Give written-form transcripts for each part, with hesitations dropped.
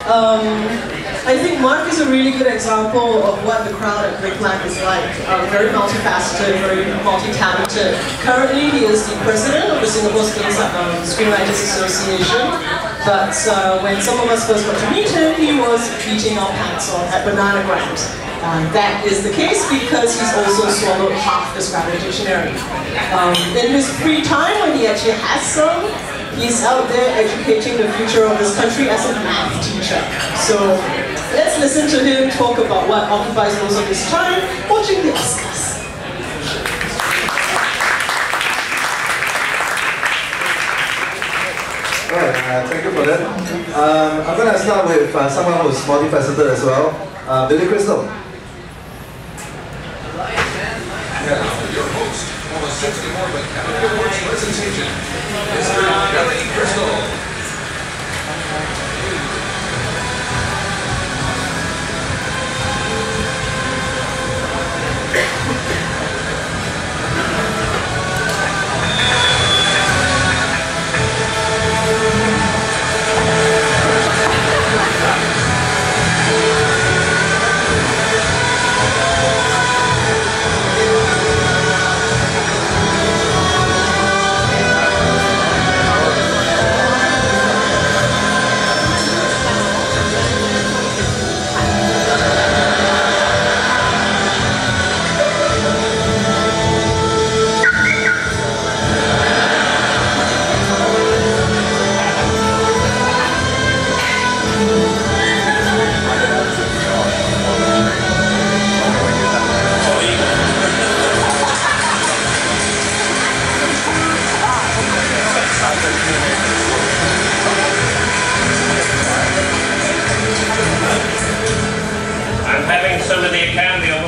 I think Mark is a really good example of what the crowd at Great Black is like. Very multifaceted, very multi-talented. Currently, he is the president of the Singapore Screenwriters Association. But when some of us first got to meet him, he was beating our pants off at bananagrams. That is the case because he's also swallowed half the Scrabble dictionary. In his free time, when he actually has some, he's out there educating the future of this country as a math teacher. So let's listen to him talk about what occupies most of his time, watching the Oscars. Alright, thank you for that. I'm going to start with someone who's multifaceted as well, Billy Crystal. Your host, almost 60 more, but Academy Awards presentation, Mr. Billy Crystal.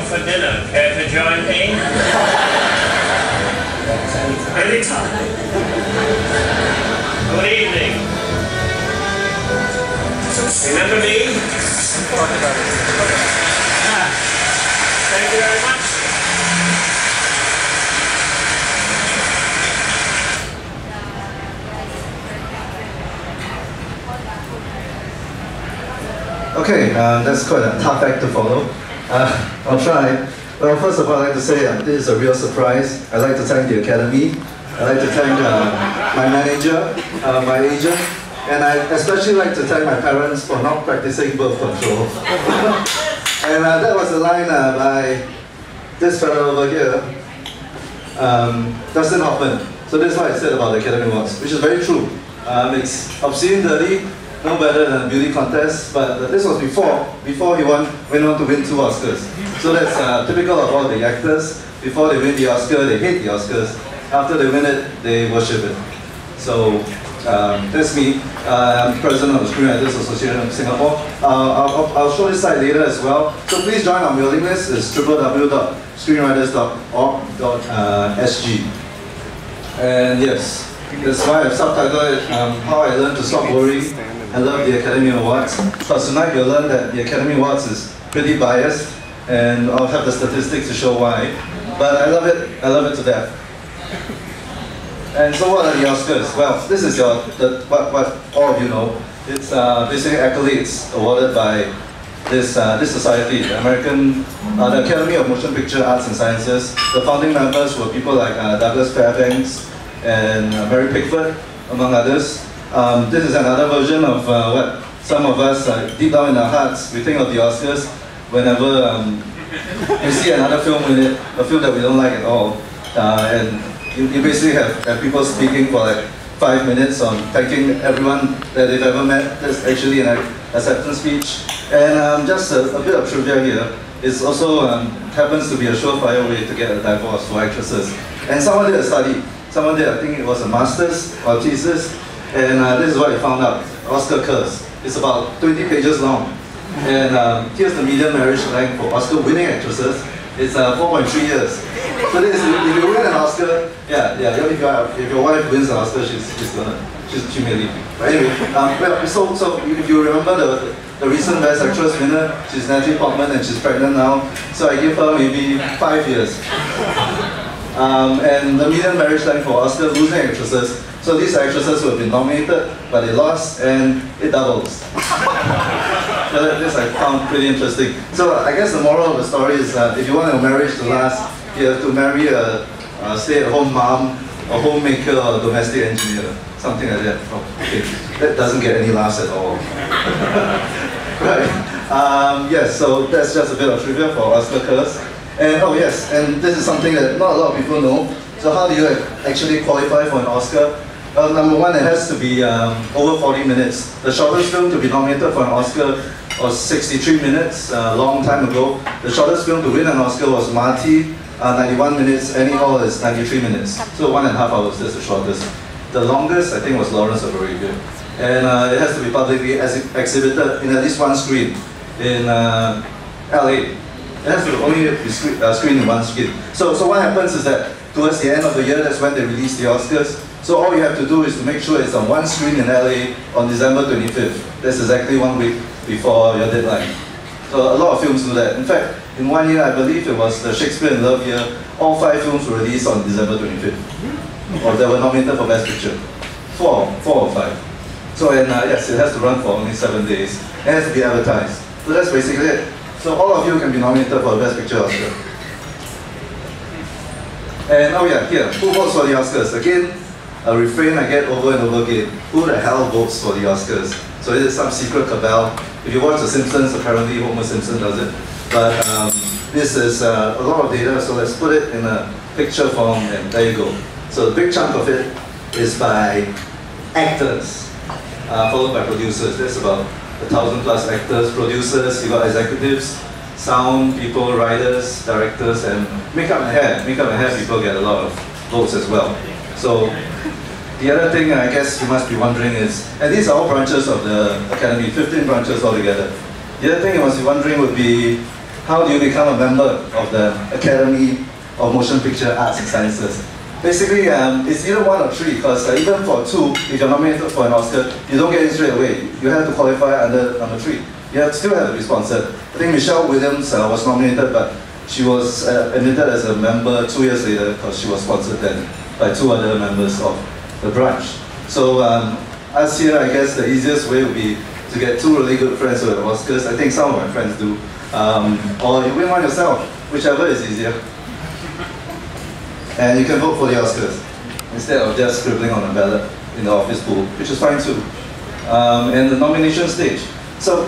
For dinner, care to join me? Anytime. Good evening. Remember me? Thank you very much. Okay, that's quite a tough act to follow. I'll try. Well, first of all, I'd like to say this is a real surprise. I'd like to thank the Academy. I'd like to thank my manager, my agent, and I'd especially like to thank my parents for not practicing birth control. And that was a line by this fellow over here, Dustin Hoffman. So this is what I said about the Academy Awards, which is very true. It's obscene, dirty, no better than beauty contest, but this was before he went on to win 2 Oscars. So that's typical of all the actors. Before they win the Oscar, they hate the Oscars. After they win it, they worship it. So that's me. I'm president of the Screenwriters Association of Singapore. I'll show this slide later as well. So please join our mailing list. It's www.screenwriters.org.sg. And yes, that's why I've subtitled it How I Learned to Stop Worrying and Love the Academy Awards. Because tonight you'll learn that the Academy Awards is pretty biased, and I'll have the statistics to show why. But I love it to death. And so what are the Oscars? Well, this is what all of you know. It's basically accolades awarded by this society, the Academy of Motion Picture Arts and Sciences. The founding members were people like Douglas Fairbanks and Mary Pickford, among others. This is another version of what some of us, deep down in our hearts, we think of the Oscars whenever we see another film in it, a film that we don't like at all. And you basically have people speaking for like 5 minutes on thanking everyone that they've ever met. That's actually an acceptance speech. And just a bit of trivia here. It's also happens to be a surefire way to get a divorce for actresses. And someone did a study. Someone did, I think it was a master's or thesis. And this is what he found out. Oscar curse. It's about 20 pages long. And here's the median marriage length for Oscar winning actresses. It's 4.3 years. So this, if you win an Oscar, if your wife wins an Oscar, she may leave. But anyway, so if you remember the recent Best Actress winner, she's Natalie Portman and she's pregnant now. So I give her maybe 5 years. And the median marriage length for Oscar losing actresses So these are actresses who have been nominated, but they lost, and it doubles. So this I found pretty interesting. So I guess the moral of the story is if you want a marriage to last, you have to marry a stay-at-home mom, a homemaker, or a domestic engineer, something like that. Oh, okay. That doesn't get any laughs at all. Right. Yes, so that's just a bit of trivia for Oscar curse. And oh yes, and this is something that not a lot of people know. So how do you actually qualify for an Oscar? Number one, it has to be over 40 minutes. The shortest film to be nominated for an Oscar was 63 minutes, a long time ago. The shortest film to win an Oscar was Marty, 91 minutes. Annie Hall is 93 minutes. So 1.5 hours, that's the shortest. The longest, I think, was Lawrence of Arabia. And it has to be publicly exhibited in at least one screen in LA. It has to only be screened in one screen. So what happens is that towards the end of the year, that's when they release the Oscars. So all you have to do is to make sure it's on one screen in LA on December 25th. That's exactly 1 week before your deadline. So a lot of films do that. In fact, in 1 year, I believe it was the Shakespeare in Love year, all 5 films were released on December 25th. Or they were nominated for Best Picture. 4 or 5. So and yes, it has to run for only 7 days. It has to be advertised. So that's basically it. So all of you can be nominated for the Best Picture Oscar. And oh yeah, here, who votes for the Oscars? Again, a refrain I get over and over again. Who the hell votes for the Oscars? So is it some secret cabal? If you watch The Simpsons, apparently Homer Simpson does it. But this is a lot of data, so let's put it in a picture form, and there you go. So the big chunk of it is by actors, followed by producers. There's about 1,000 plus actors, producers, you got executives, sound people, writers, directors, and makeup and hair. Makeup and hair people get a lot of votes as well. So the other thing I guess you must be wondering is, and these are all branches of the Academy, 15 branches altogether. The other thing you must be wondering would be, how do you become a member of the Academy of Motion Picture Arts and Sciences? Basically, it's either 1 or 3, because even for 2, if you're nominated for an Oscar, you don't get it straight away. You have to qualify under number 3. You still have to be sponsored. I think Michelle Williams was nominated, but she was admitted as a member 2 years later because she was sponsored then by 2 other members of the branch. So us here, I guess the easiest way would be to get 2 really good friends who are Oscars. I think some of my friends do. Or you win one yourself, whichever is easier. And you can vote for the Oscars instead of just scribbling on a ballot in the office pool, which is fine too. And the nomination stage. So,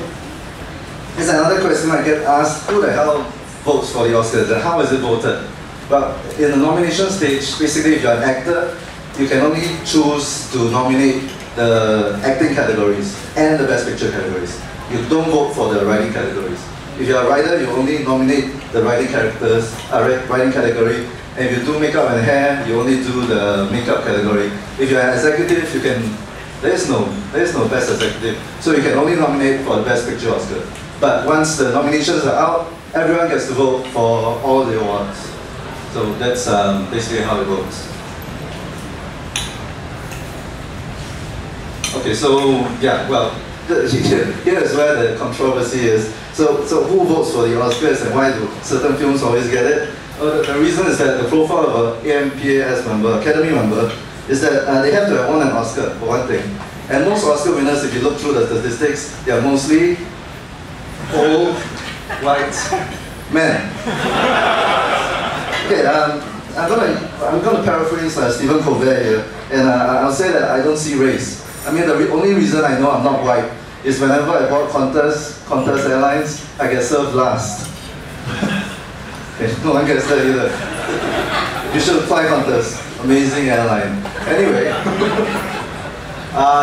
it's another question I get asked, who the hell votes for the Oscars and how is it voted? Well, in the nomination stage, basically if you're an actor, you can only choose to nominate the acting categories and the Best Picture categories. You don't vote for the writing categories. If you're a writer, you only nominate the writing category. And if you do makeup and hair, you only do the makeup category. If you're an executive, you can, there is no best executive. So you can only nominate for the Best Picture Oscar. But once the nominations are out, everyone gets to vote for all the awards. So that's basically how it works. Okay, so yeah, well, here is where the controversy is. So who votes for the Oscars and why do certain films always get it? The reason is that the profile of an AMPAS member, Academy member, is that they have to have won an Oscar, for one thing. And most Oscar winners, if you look through the statistics, they are mostly old, white men. Okay, I'm going to paraphrase Stephen Colbert here, and I'll say that I don't see race. I mean, the only reason I know I'm not white is whenever I board Qantas Airlines, I get served last. Okay, no one gets that either. You should fly Qantas. Amazing airline. Anyway,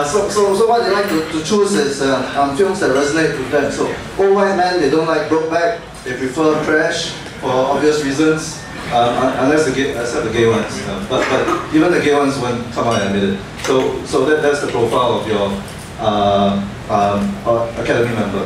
so what they like to choose is films that resonate with them. So, old white men, they don't like Brokeback. They prefer Crash for obvious reasons, except the gay ones. But even the gay ones won't come out and admit it. So that's the profile of your Academy member.